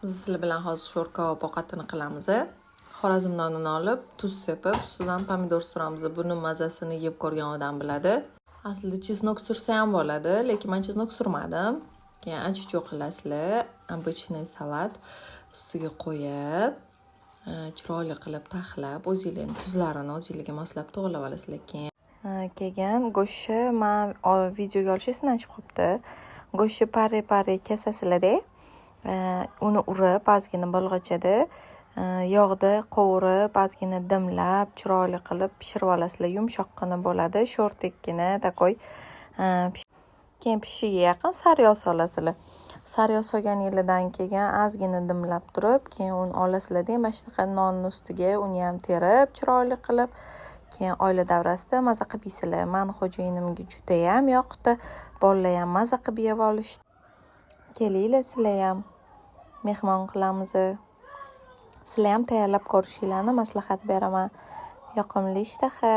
Biz sizlar bilan hozir sho'rka ovqatini qilamiz. Xorazm nonini olib, tuz sepib, ustidan pomidor suramiz. Buni mazasini yeb ko'rgan odam biladi. Aslida chesnok sursa ham bo'ladi, lekin men chesnok surmadim. Keyin anchoviy qilasizlar, обычный salat ustiga qo'yib, chiroyli qilib taxlab, o'zingizlarning tuzlarini o'zingizlarga moslab to'g'rilab olasizlar. Keyin go'shtni men videoga olish esdan chiqib qolibdi. Go'shtni pare kesasizlar-da. Uni urib, ozgina bolg'achada yog'da qovurib, ozgina dimlab, chiroyli qilib pishirib olasizlar. Yumshoqqina bo'ladi, sho'rtekkina takoy. Keyin pishishiga yaqin sariyog' solasizlar. Sariyog' solganingizdan keyin ozgina dimlab turib, keyin uni olasizlar-da, mana shunaqa nonning ustiga uni ham terib, chiroyli qilib, keyin oila davrasida maza qilib yeysizlar. Meni xo'jayinimga juda ham yoqdi. Bolalar ham maza qilib yeb olishdi. Kelinglar sizlar ham mehmon qilamiz. Sizlar ham tayyorlab ko'rishinglarni maslahat beraman. Yoqimli ishtaha.